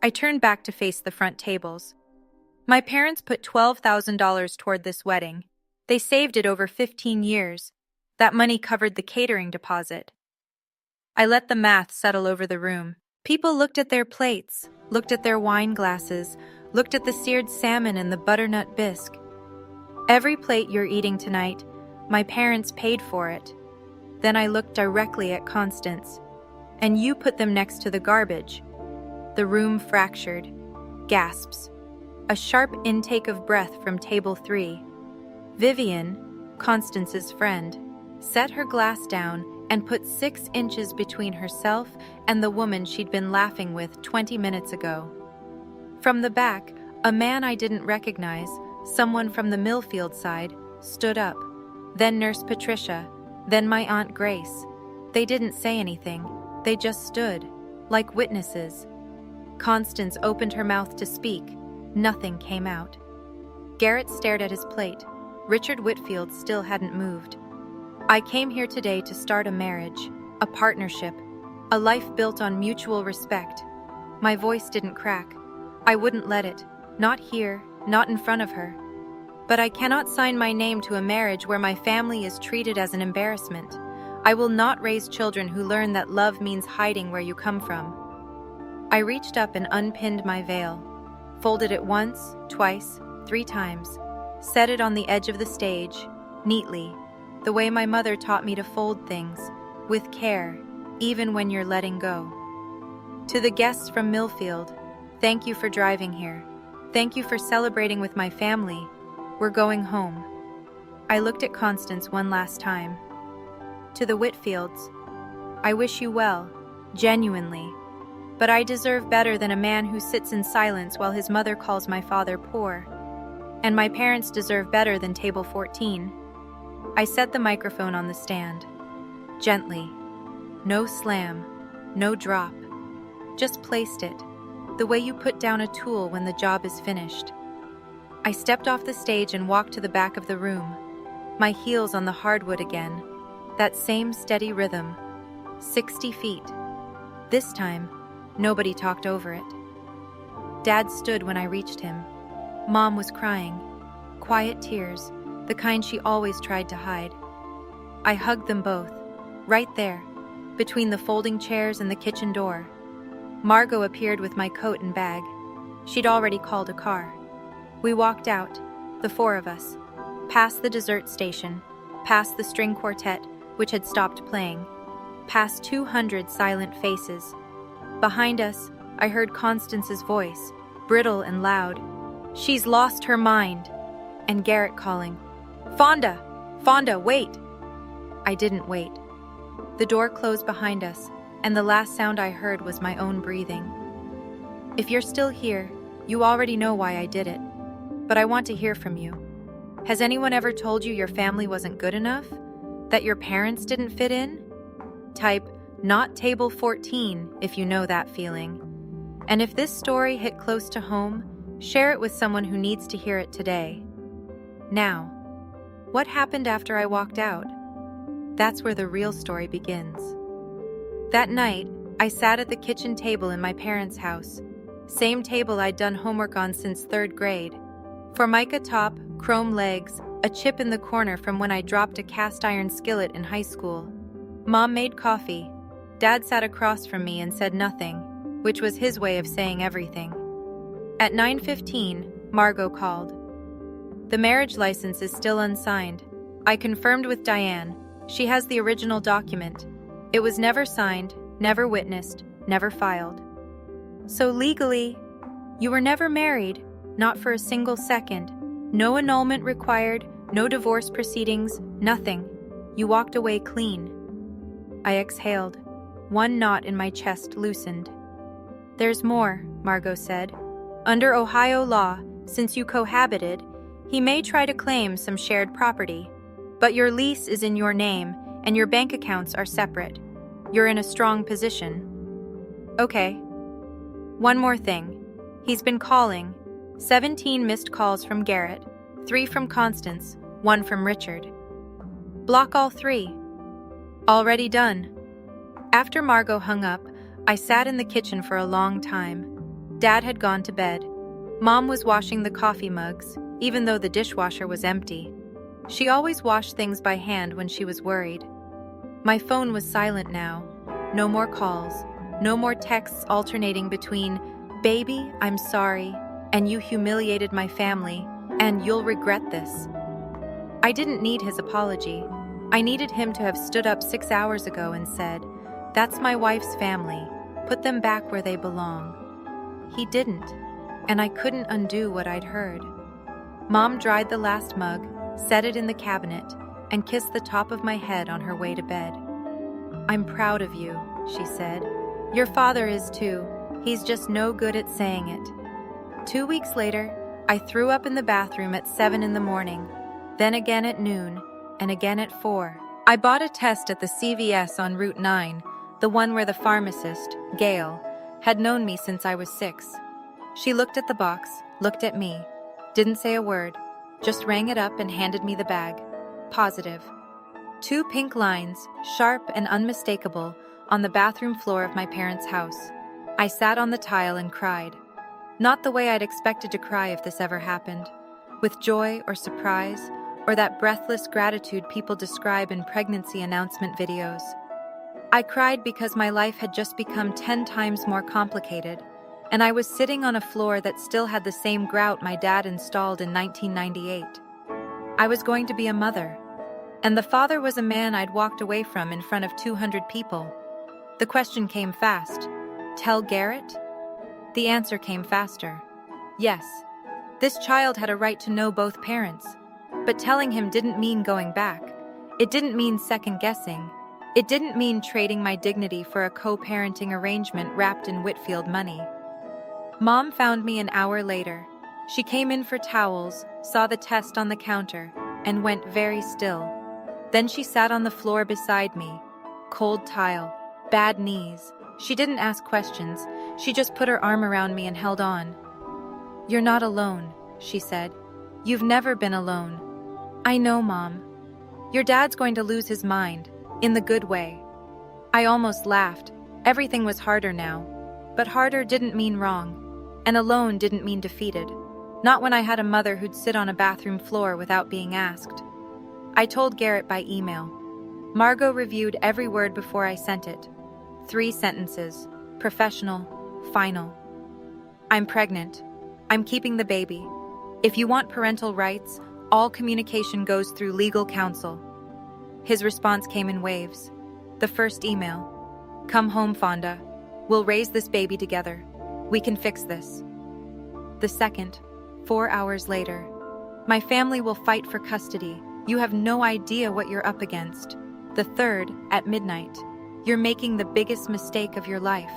I turned back to face the front tables. My parents put $12,000 toward this wedding. They saved it over 15 years. That money covered the catering deposit. I let the math settle over the room. People looked at their plates, looked at their wine glasses, looked at the seared salmon and the butternut bisque. "Every plate you're eating tonight, my parents paid for it." Then I looked directly at Constance. "And you put them next to the garbage." The room fractured. Gasps. A sharp intake of breath from table 3. Vivian, Constance's friend, set her glass down and put 6 inches between herself and the woman she'd been laughing with 20 minutes ago. From the back, a man I didn't recognize, someone from the Millfield side, stood up. Then Nurse Patricia, then my Aunt Grace. They didn't say anything. They just stood, like witnesses. Constance opened her mouth to speak. Nothing came out. Garrett stared at his plate. Richard Whitfield still hadn't moved. "I came here today to start a marriage, a partnership, a life built on mutual respect." My voice didn't crack. I wouldn't let it. Not here, not in front of her. "But I cannot sign my name to a marriage where my family is treated as an embarrassment. I will not raise children who learn that love means hiding where you come from." I reached up and unpinned my veil, folded it once, twice, 3 times, set it on the edge of the stage, neatly, the way my mother taught me to fold things, with care, even when you're letting go. To the guests from Millfield, thank you for driving here. Thank you for celebrating with my family. We're going home. I looked at Constance one last time. To the Whitfields, I wish you well, genuinely. But I deserve better than a man who sits in silence while his mother calls my father poor. And my parents deserve better than table 14. I set the microphone on the stand. Gently. No slam. No drop. Just placed it, the way you put down a tool when the job is finished. I stepped off the stage and walked to the back of the room, my heels on the hardwood again, that same steady rhythm, 60 feet. This time, nobody talked over it. Dad stood when I reached him. Mom was crying, quiet tears, the kind she always tried to hide. I hugged them both, right there, between the folding chairs and the kitchen door. Margot appeared with my coat and bag. She'd already called a car. We walked out, the four of us, past the dessert station, past the string quartet, which had stopped playing, past 200 silent faces. Behind us, I heard Constance's voice, brittle and loud. She's lost her mind. And Garrett calling, Fonda! Fonda, wait! I didn't wait. The door closed behind us, and the last sound I heard was my own breathing. If you're still here, you already know why I did it. But I want to hear from you. Has anyone ever told you your family wasn't good enough? That your parents didn't fit in? Type, not table 14, if you know that feeling. And if this story hit close to home, share it with someone who needs to hear it today. Now, what happened after I walked out? That's where the real story begins. That night, I sat at the kitchen table in my parents' house. Same table I'd done homework on since 3rd grade. Formica top, chrome legs, a chip in the corner from when I dropped a cast iron skillet in high school. Mom made coffee. Dad sat across from me and said nothing, which was his way of saying everything. At 9:15, Margot called. The marriage license is still unsigned. I confirmed with Diane. She has the original document. It was never signed, never witnessed, never filed. So legally, you were never married, not for a single second. No annulment required, no divorce proceedings, nothing. You walked away clean. I exhaled. One knot in my chest loosened. There's more, Margot said. Under Ohio law, since you cohabited, he may try to claim some shared property. But your lease is in your name, and your bank accounts are separate. You're in a strong position. Okay. One more thing. He's been calling. 17 missed calls from Garrett, 3 from Constance, 1 from Richard. Block all 3. Already done. After Margot hung up, I sat in the kitchen for a long time. Dad had gone to bed. Mom was washing the coffee mugs, even though the dishwasher was empty. She always washed things by hand when she was worried. My phone was silent now. No more calls. No more texts alternating between, "Baby, I'm sorry," and "You humiliated my family," and "You'll regret this." I didn't need his apology. I needed him to have stood up 6 hours ago and said, "That's my wife's family. Put them back where they belong." He didn't, and I couldn't undo what I'd heard. Mom dried the last mug, set it in the cabinet, and kissed the top of my head on her way to bed. "I'm proud of you," she said. "Your father is too. He's just no good at saying it." 2 weeks later, I threw up in the bathroom at 7 in the morning, then again at noon, and again at 4. I bought a test at the CVS on Route 9, the one where the pharmacist, Gail, had known me since I was 6. She looked at the box, looked at me, didn't say a word, just rang it up and handed me the bag. Positive. 2 pink lines, sharp and unmistakable, on the bathroom floor of my parents' house. I sat on the tile and cried. Not the way I'd expected to cry if this ever happened, with joy or surprise, or that breathless gratitude people describe in pregnancy announcement videos. I cried because my life had just become 10 times more complicated, and I was sitting on a floor that still had the same grout my dad installed in 1998. I was going to be a mother, and the father was a man I'd walked away from in front of 200 people. The question came fast. Tell Garrett? The answer came faster. Yes. This child had a right to know both parents. But telling him didn't mean going back. It didn't mean second-guessing. It didn't mean trading my dignity for a co-parenting arrangement wrapped in Whitfield money. Mom found me an hour later. She came in for towels, saw the test on the counter, and went very still. Then she sat on the floor beside me. Cold tile, bad knees. She didn't ask questions. She just put her arm around me and held on. "You're not alone," she said. "You've never been alone." "I know, Mom. Your dad's going to lose his mind, in the good way." I almost laughed. Everything was harder now. But harder didn't mean wrong. And alone didn't mean defeated. Not when I had a mother who'd sit on a bathroom floor without being asked. I told Garrett by email. Margot reviewed every word before I sent it. 3 sentences. Professional. Final. "I'm pregnant. I'm keeping the baby. If you want parental rights, all communication goes through legal counsel." His response came in waves. The first email. "Come home, Fonda. We'll raise this baby together. We can fix this." The second, 4 hours later. "My family will fight for custody. You have no idea what you're up against." The third, at midnight. "You're making the biggest mistake of your life."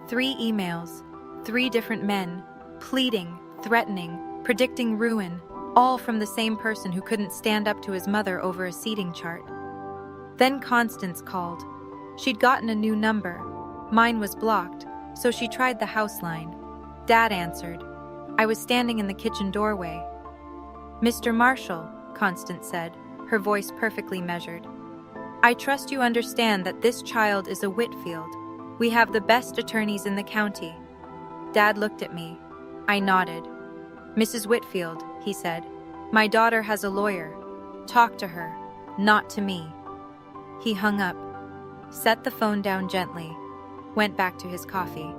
3 emails, 3 different men, pleading, threatening, predicting ruin, all from the same person who couldn't stand up to his mother over a seating chart. Then Constance called. She'd gotten a new number. Mine was blocked, so she tried the house line. Dad answered. I was standing in the kitchen doorway. "Mr. Marshall," Constance said, her voice perfectly measured. "I trust you understand that this child is a Whitfield. We have the best attorneys in the county." Dad looked at me. I nodded. "Mrs. Whitfield," he said, "my daughter has a lawyer. Talk to her, not to me." He hung up, set the phone down gently, went back to his coffee.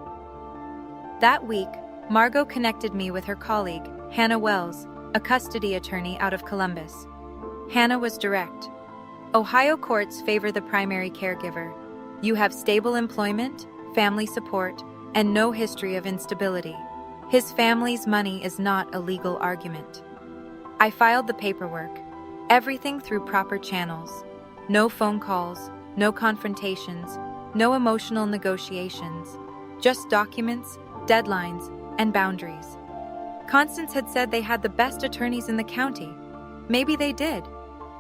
That week, Margot connected me with her colleague, Hannah Wells, a custody attorney out of Columbus. Hannah was direct. "Ohio courts favor the primary caregiver. You have stable employment, family support, and no history of instability. His family's money is not a legal argument." I filed the paperwork, everything through proper channels. No phone calls, no confrontations, no emotional negotiations, just documents, deadlines, and boundaries. Constance had said they had the best attorneys in the county. Maybe they did,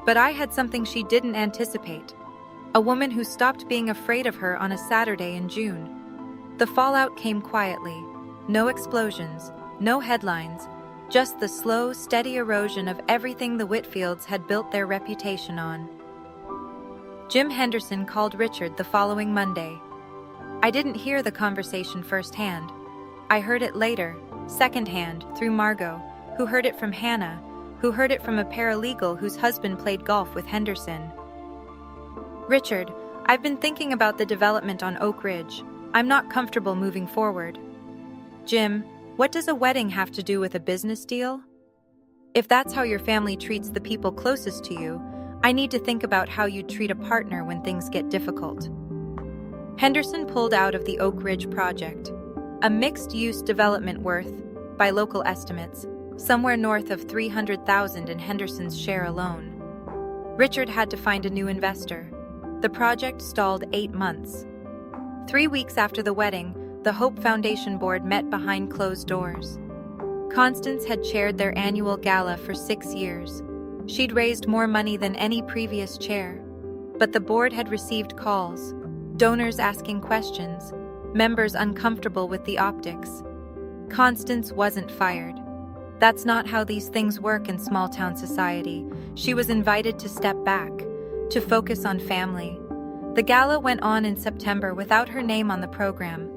but I had something she didn't anticipate. A woman who stopped being afraid of her on a Saturday in June. The fallout came quietly. No explosions, no headlines, just the slow, steady erosion of everything the Whitfields had built their reputation on. Jim Henderson called Richard the following Monday. I didn't hear the conversation firsthand. I heard it later, secondhand, through Margot, who heard it from Hannah, who heard it from a paralegal whose husband played golf with Henderson. "Richard, I've been thinking about the development on Oak Ridge. I'm not comfortable moving forward." "Jim, what does a wedding have to do with a business deal?" "If that's how your family treats the people closest to you, I need to think about how you'd treat a partner when things get difficult." Henderson pulled out of the Oak Ridge project, a mixed-use development worth, by local estimates, somewhere north of $300,000 in Henderson's share alone. Richard had to find a new investor. The project stalled 8 months. 3 weeks after the wedding, the Hope Foundation board met behind closed doors. Constance had chaired their annual gala for 6 years. She'd raised more money than any previous chair. But the board had received calls, donors asking questions, members uncomfortable with the optics. Constance wasn't fired. That's not how these things work in small-town society. She was invited to step back, to focus on family. The gala went on in September without her name on the program.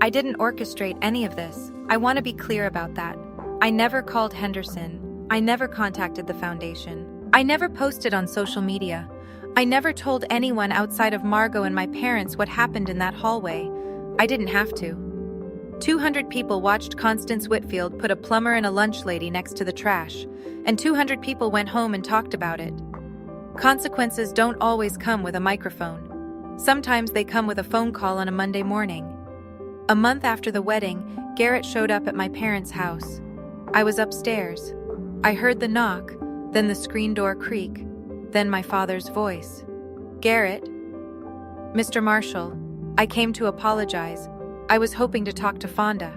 I didn't orchestrate any of this. I want to be clear about that. I never called Henderson. I never contacted the foundation. I never posted on social media. I never told anyone outside of Margot and my parents what happened in that hallway. I didn't have to. 200 people watched Constance Whitfield put a plumber and a lunch lady next to the trash, and 200 people went home and talked about it. Consequences don't always come with a microphone. Sometimes they come with a phone call on a Monday morning. A month after the wedding, Garrett showed up at my parents' house. I was upstairs. I heard the knock, then the screen door creak, then my father's voice. "Garrett?" "Mr. Marshall, I came to apologize. I was hoping to talk to Fonda."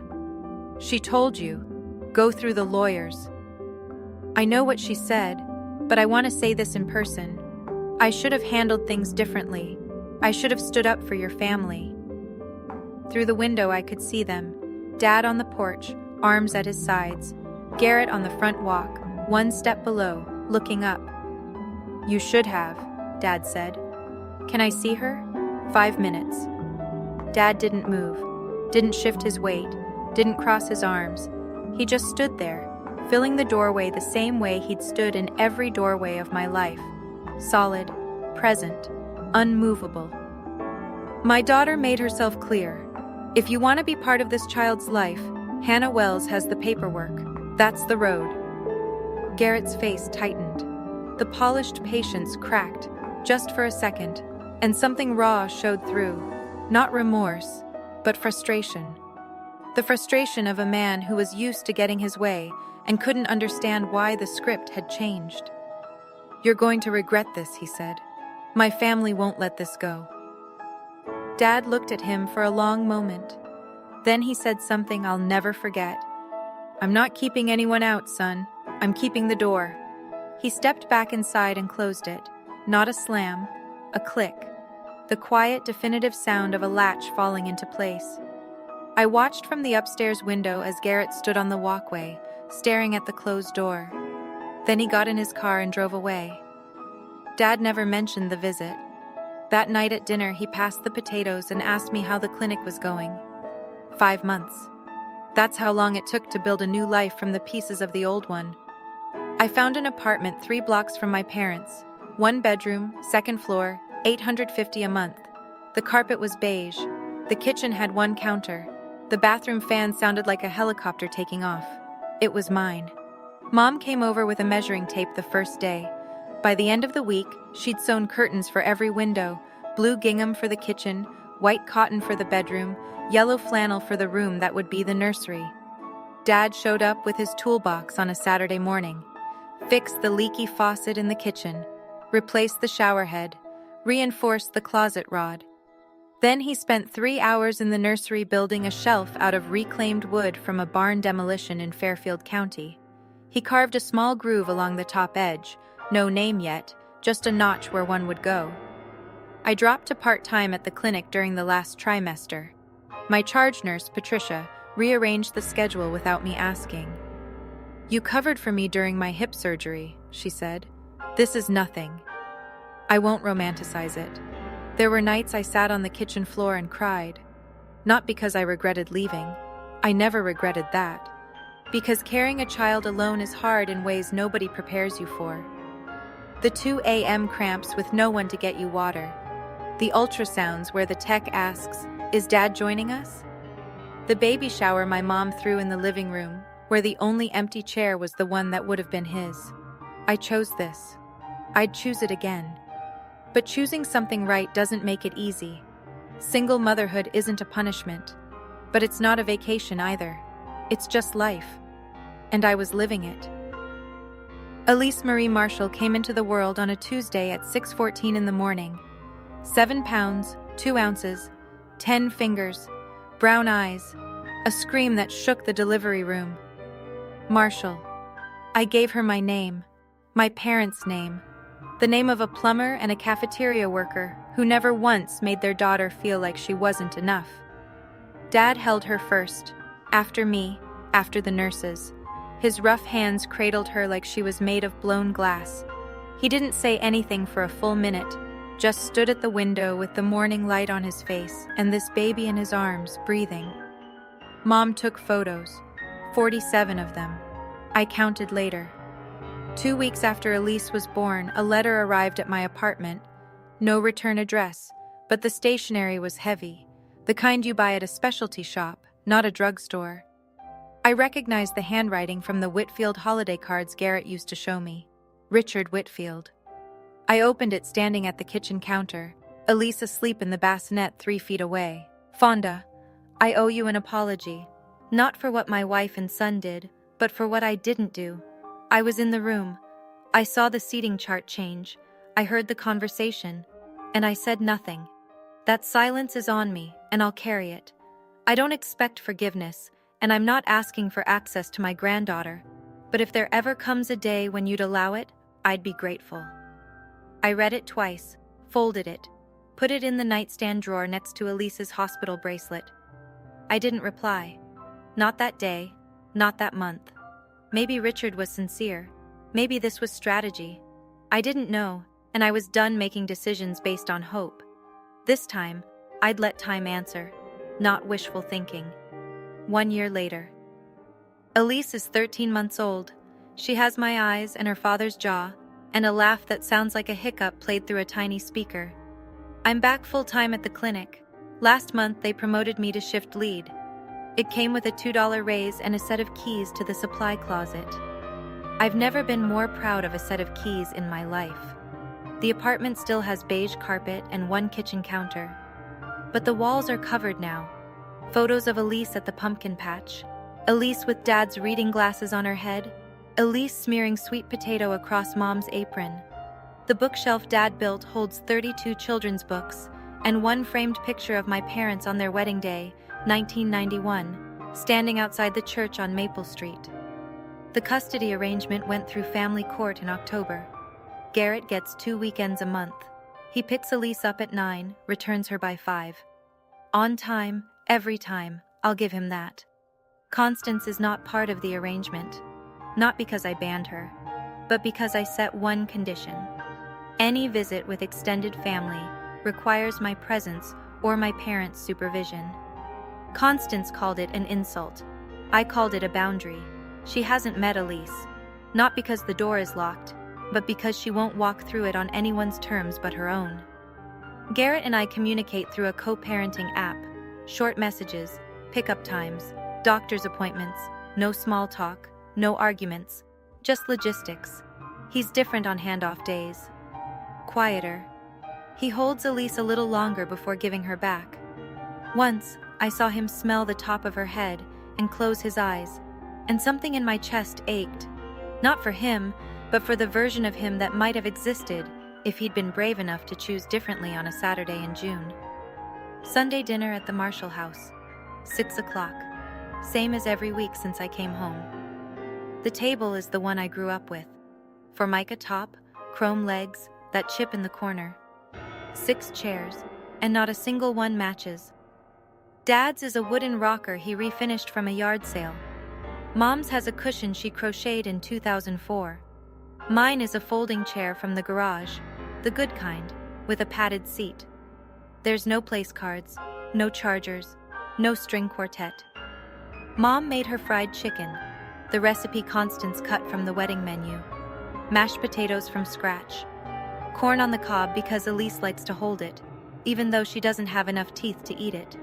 "She told you. Go through the lawyers." I know what she said, but I want to say this in person. I should have handled things differently. I should have stood up for your family. Through the window I could see them. Dad on the porch, arms at his sides. Garrett on the front walk, one step below, looking up. "You should have," Dad said. "Can I see her?" 5 minutes. Dad didn't move, didn't shift his weight, didn't cross his arms. He just stood there, filling the doorway the same way he'd stood in every doorway of my life. Solid, present, unmovable. My daughter made herself clear. If you want to be part of this child's life, Hannah Wells has the paperwork. That's the road. Garrett's face tightened. The polished patience cracked, just for a second, and something raw showed through. Not remorse, but frustration. The frustration of a man who was used to getting his way and couldn't understand why the script had changed. "You're going to regret this," he said. "My family won't let this go." Dad looked at him for a long moment. Then he said something I'll never forget. "I'm not keeping anyone out, son. I'm keeping the door." He stepped back inside and closed it. Not a slam, a click. The quiet, definitive sound of a latch falling into place. I watched from the upstairs window as Garrett stood on the walkway, staring at the closed door. Then he got in his car and drove away. Dad never mentioned the visit. That night at dinner, he passed the potatoes and asked me how the clinic was going. 5 months. That's how long it took to build a new life from the pieces of the old one. I found an apartment 3 blocks from my parents. 1 bedroom, 2nd floor, $850 a month. The carpet was beige. The kitchen had 1 counter. The bathroom fan sounded like a helicopter taking off. It was mine. Mom came over with a measuring tape the first day. By the end of the week, she'd sewn curtains for every window, blue gingham for the kitchen, white cotton for the bedroom, yellow flannel for the room that would be the nursery. Dad showed up with his toolbox on a Saturday morning. Fixed the leaky faucet in the kitchen, replaced the shower head, reinforced the closet rod. Then he spent 3 hours in the nursery building a shelf out of reclaimed wood from a barn demolition in Fairfield County. He carved a small groove along the top edge, no name yet, just a notch where one would go. I dropped to part-time at the clinic during the last trimester. My charge nurse, Patricia, rearranged the schedule without me asking. "You covered for me during my hip surgery," she said. "This is nothing." I won't romanticize it. There were nights I sat on the kitchen floor and cried. Not because I regretted leaving. I never regretted that. Because carrying a child alone is hard in ways nobody prepares you for. The 2 a.m. cramps with no one to get you water. The ultrasounds where the tech asks, "Is Dad joining us?" The baby shower my mom threw in the living room, where the only empty chair was the one that would have been his. I chose this. I'd choose it again. But choosing something right doesn't make it easy. Single motherhood isn't a punishment. But it's not a vacation either. It's just life. And I was living it. Elise Marie Marshall came into the world on a Tuesday at 6:14 in the morning. 7 pounds, 2 ounces, 10 fingers, brown eyes, a scream that shook the delivery room. Marshall. I gave her my name, my parents' name, the name of a plumber and a cafeteria worker who never once made their daughter feel like she wasn't enough. Dad held her first, after me, after the nurses. His rough hands cradled her like she was made of blown glass. He didn't say anything for a full minute, just stood at the window with the morning light on his face and this baby in his arms, breathing. Mom took photos, 47 of them. I counted later. 2 weeks after Elise was born, a letter arrived at my apartment. No return address, but the stationery was heavy, the kind you buy at a specialty shop, not a drugstore. I recognized the handwriting from the Whitfield holiday cards Garrett used to show me. Richard Whitfield. I opened it standing at the kitchen counter, Elise asleep in the bassinet 3 feet away. "Fonda, I owe you an apology. Not for what my wife and son did, but for what I didn't do. I was in the room. I saw the seating chart change. I heard the conversation. And I said nothing. That silence is on me, and I'll carry it. I don't expect forgiveness, and I'm not asking for access to my granddaughter. But if there ever comes a day when you'd allow it, I'd be grateful. I read it twice, folded it, put it in the nightstand drawer next to Elise's hospital bracelet. I didn't reply. Not that day, not that month. Maybe Richard was sincere. Maybe this was strategy. I didn't know, and I was done making decisions based on hope. This time, I'd let time answer, not wishful thinking. 1 year later. Elise is 13 months old. She has my eyes and her father's jaw, and a laugh that sounds like a hiccup played through a tiny speaker. I'm back full-time at the clinic. Last month, they promoted me to shift lead. It came with a $2 raise and a set of keys to the supply closet. I've never been more proud of a set of keys in my life. The apartment still has beige carpet and one kitchen counter. But the walls are covered now. Photos of Elise at the pumpkin patch. Elise with Dad's reading glasses on her head. Elise smearing sweet potato across Mom's apron. The bookshelf Dad built holds 32 children's books and one framed picture of my parents on their wedding day, 1991, standing outside the church on Maple Street. The custody arrangement went through family court in October. Garrett gets 2 weekends a month. He picks Elise up at 9, returns her by 5. On time, every time, I'll give him that. Constance is not part of the arrangement. Not because I banned her, but because I set one condition. Any visit with extended family requires my presence or my parents' supervision. Constance called it an insult. I called it a boundary. She hasn't met Elise. Not because the door is locked, but because she won't walk through it on anyone's terms but her own. Garrett and I communicate through a co-parenting app. Short messages, pickup times, doctor's appointments, no small talk, no arguments, just logistics. He's different on handoff days. Quieter. He holds Elise a little longer before giving her back. Once, I saw him smell the top of her head and close his eyes, and something in my chest ached. Not for him, but for the version of him that might have existed if he'd been brave enough to choose differently on a Saturday in June. Sunday dinner at the Marshall house. 6 o'clock. Same as every week since I came home. The table is the one I grew up with. Formica top, chrome legs, that chip in the corner. 6 chairs, and not a single one matches. Dad's is a wooden rocker he refinished from a yard sale. Mom's has a cushion she crocheted in 2004. Mine is a folding chair from the garage, the good kind, with a padded seat. There's no place cards, no chargers, no string quartet. Mom made her fried chicken, the recipe Constance cut from the wedding menu. Mashed potatoes from scratch. Corn on the cob because Elise likes to hold it, even though she doesn't have enough teeth to eat it.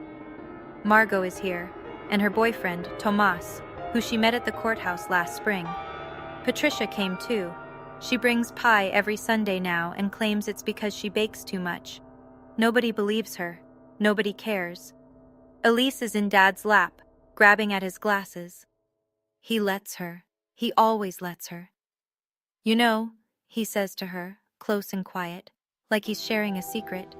Margot is here, and her boyfriend, Tomas, who she met at the courthouse last spring. Patricia came too. She brings pie every Sunday now and claims it's because she bakes too much. Nobody believes her. Nobody cares. Elise is in Dad's lap, grabbing at his glasses. He lets her. He always lets her. You know, he says to her, close and quiet, like he's sharing a secret.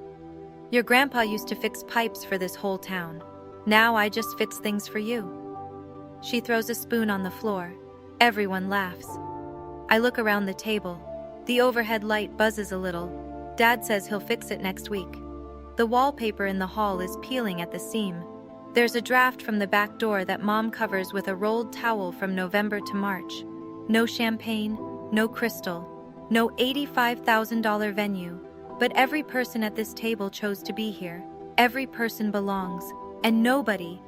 Your grandpa used to fix pipes for this whole town. Now I just fix things for you. She throws a spoon on the floor. Everyone laughs. I look around the table. The overhead light buzzes a little. Dad says he'll fix it next week. The wallpaper in the hall is peeling at the seam. There's a draft from the back door that Mom covers with a rolled towel from November to March. No champagne, no crystal, no $85,000 venue. But every person at this table chose to be here. Every person belongs. And nobody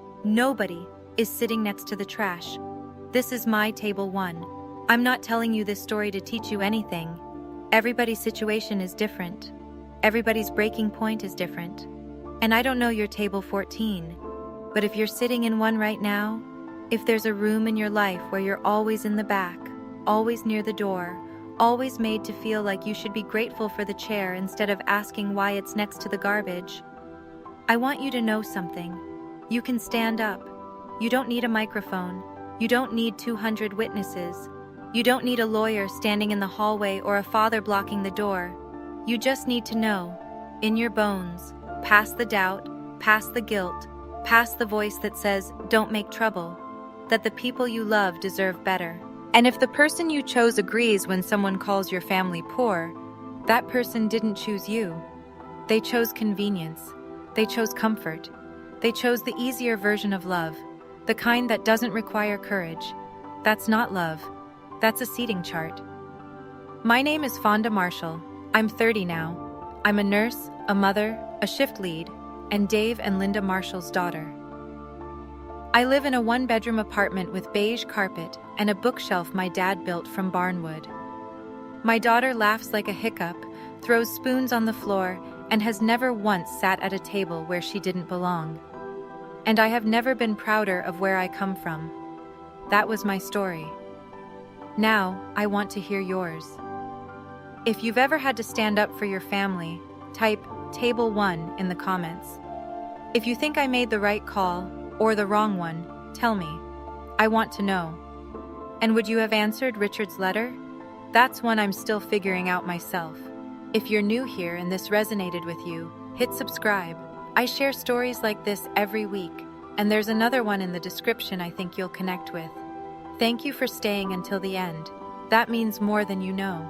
is sitting next to the trash. This is my table 1. I'm not telling you this story to teach you anything. Everybody's situation is different. Everybody's breaking point is different. And I don't know your table 14, but if you're sitting in one right now, if there's a room in your life where you're always in the back, always near the door, always made to feel like you should be grateful for the chair instead of asking why it's next to the garbage, I want you to know something. You can stand up. You don't need a microphone. You don't need 200 witnesses. You don't need a lawyer standing in the hallway or a father blocking the door. You just need to know, in your bones, past the doubt, past the guilt, past the voice that says, don't make trouble, that the people you love deserve better. And if the person you chose agrees when someone calls your family poor, that person didn't choose you. They chose convenience. They chose comfort. They chose the easier version of love, the kind that doesn't require courage. That's not love. That's a seating chart. My name is Fonda Marshall. I'm 30 now. I'm a nurse, a mother, a shift lead, and Dave and Linda Marshall's daughter. I live in a one-bedroom apartment with beige carpet and a bookshelf my dad built from barnwood. My daughter laughs like a hiccup, throws spoons on the floor, and has never once sat at a table where she didn't belong. And I have never been prouder of where I come from. That was my story. Now, I want to hear yours. If you've ever had to stand up for your family, type Table 1 in the comments. If you think I made the right call, or the wrong one, tell me. I want to know. And would you have answered Richard's letter? That's one I'm still figuring out myself. If you're new here and this resonated with you, hit subscribe. I share stories like this every week, and there's another one in the description I think you'll connect with. Thank you for staying until the end. That means more than you know.